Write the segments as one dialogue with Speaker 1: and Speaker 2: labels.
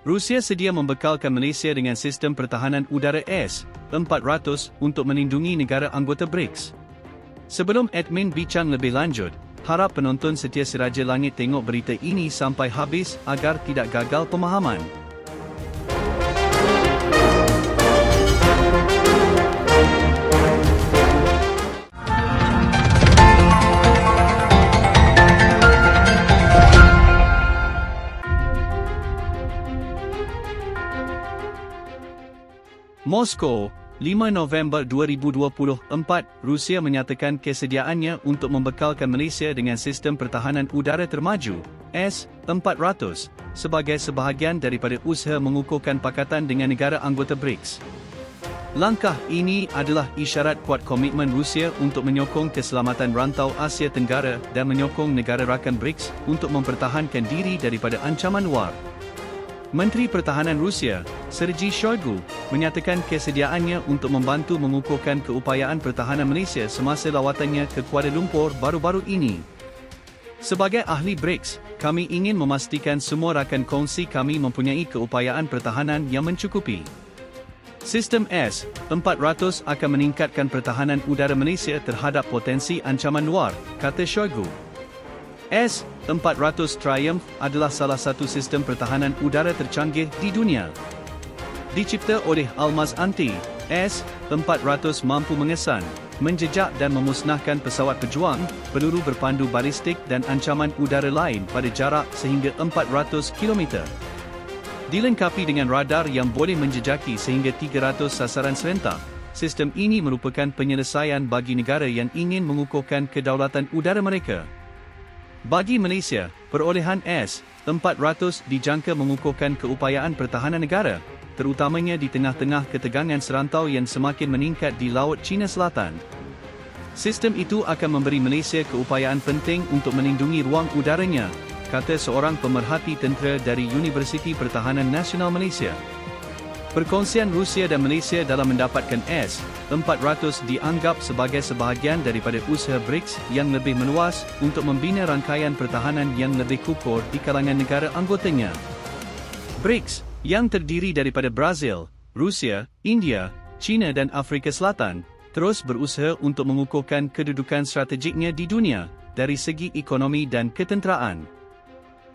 Speaker 1: Rusia sedia membekalkan Malaysia dengan sistem pertahanan udara S-400 untuk melindungi negara anggota BRICS. Sebelum admin bincang lebih lanjut, harap penonton setia Si Raja Langit tengok berita ini sampai habis agar tidak gagal pemahaman. Moskow, 5 November 2024, Rusia menyatakan kesediaannya untuk membekalkan Malaysia dengan sistem pertahanan udara termaju, S-400, sebagai sebahagian daripada usaha mengukuhkan pakatan dengan negara anggota BRICS. Langkah ini adalah isyarat kuat komitmen Rusia untuk menyokong keselamatan rantau Asia Tenggara dan menyokong negara rakan BRICS untuk mempertahankan diri daripada ancaman luar. Menteri Pertahanan Rusia, Sergei Shoigu, menyatakan kesediaannya untuk membantu mengukuhkan keupayaan pertahanan Malaysia semasa lawatannya ke Kuala Lumpur baru-baru ini. Sebagai ahli BRICS, kami ingin memastikan semua rakan kongsi kami mempunyai keupayaan pertahanan yang mencukupi. Sistem S-400 akan meningkatkan pertahanan udara Malaysia terhadap potensi ancaman luar, kata Shoigu. S-400 Triumph adalah salah satu sistem pertahanan udara tercanggih di dunia. Dicipta oleh Almaz Anti, S-400 mampu mengesan, menjejak dan memusnahkan pesawat pejuang, peluru berpandu balistik dan ancaman udara lain pada jarak sehingga 400 km. Dilengkapi dengan radar yang boleh menjejaki sehingga 300 sasaran serentak, sistem ini merupakan penyelesaian bagi negara yang ingin mengukuhkan kedaulatan udara mereka. Bagi Malaysia, perolehan S-400 dijangka mengukuhkan keupayaan pertahanan negara, terutamanya di tengah-tengah ketegangan serantau yang semakin meningkat di Laut Cina Selatan. Sistem itu akan memberi Malaysia keupayaan penting untuk melindungi ruang udaranya, kata seorang pemerhati tentera dari Universiti Pertahanan Nasional Malaysia. Perkongsian Rusia dan Malaysia dalam mendapatkan S-400 dianggap sebagai sebahagian daripada usaha BRICS yang lebih meluas untuk membina rangkaian pertahanan yang lebih kukuh di kalangan negara anggotanya. BRICS, yang terdiri daripada Brazil, Rusia, India, China dan Afrika Selatan, terus berusaha untuk mengukuhkan kedudukan strategiknya di dunia, dari segi ekonomi dan ketenteraan.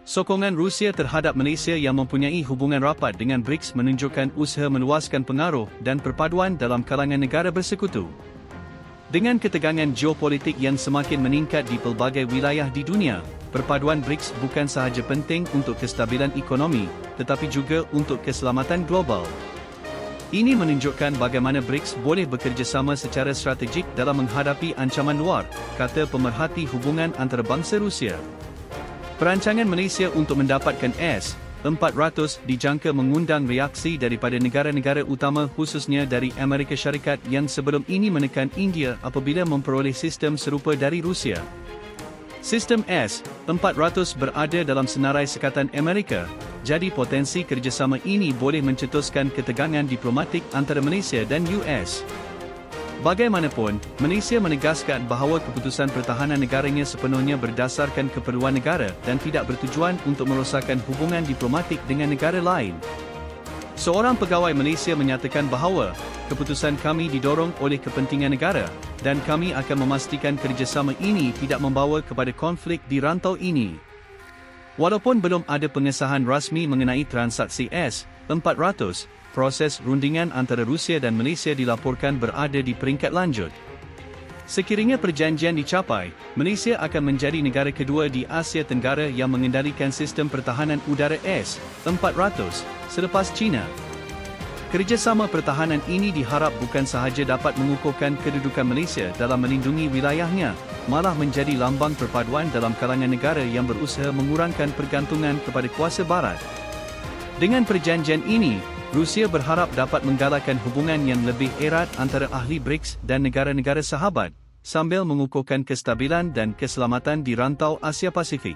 Speaker 1: Sokongan Rusia terhadap Malaysia yang mempunyai hubungan rapat dengan BRICS menunjukkan usaha meluaskan pengaruh dan perpaduan dalam kalangan negara bersekutu. Dengan ketegangan geopolitik yang semakin meningkat di pelbagai wilayah di dunia, perpaduan BRICS bukan sahaja penting untuk kestabilan ekonomi, tetapi juga untuk keselamatan global. Ini menunjukkan bagaimana BRICS boleh bekerjasama secara strategik dalam menghadapi ancaman luar, kata pemerhati hubungan antarabangsa Rusia. Perancangan Malaysia untuk mendapatkan S-400 dijangka mengundang reaksi daripada negara-negara utama khususnya dari Amerika Syarikat yang sebelum ini menekan India apabila memperoleh sistem serupa dari Rusia. Sistem S-400 berada dalam senarai sekatan Amerika, jadi potensi kerjasama ini boleh mencetuskan ketegangan diplomatik antara Malaysia dan US. Bagaimanapun, Malaysia menegaskan bahawa keputusan pertahanan negaranya sepenuhnya berdasarkan keperluan negara dan tidak bertujuan untuk merosakkan hubungan diplomatik dengan negara lain. Seorang pegawai Malaysia menyatakan bahawa, keputusan kami didorong oleh kepentingan negara, dan kami akan memastikan kerjasama ini tidak membawa kepada konflik di rantau ini. Walaupun belum ada pengesahan rasmi mengenai transaksi S-400, proses rundingan antara Rusia dan Malaysia dilaporkan berada di peringkat lanjut. Sekiranya perjanjian dicapai, Malaysia akan menjadi negara kedua di Asia Tenggara yang mengendalikan sistem pertahanan udara S-400, selepas China. Kerjasama pertahanan ini diharap bukan sahaja dapat mengukuhkan kedudukan Malaysia dalam melindungi wilayahnya, malah menjadi lambang perpaduan dalam kalangan negara yang berusaha mengurangkan pergantungan kepada kuasa barat. Dengan perjanjian ini, Rusia berharap dapat menggalakkan hubungan yang lebih erat antara ahli BRICS dan negara-negara sahabat, sambil mengukuhkan kestabilan dan keselamatan di rantau Asia Pasifik.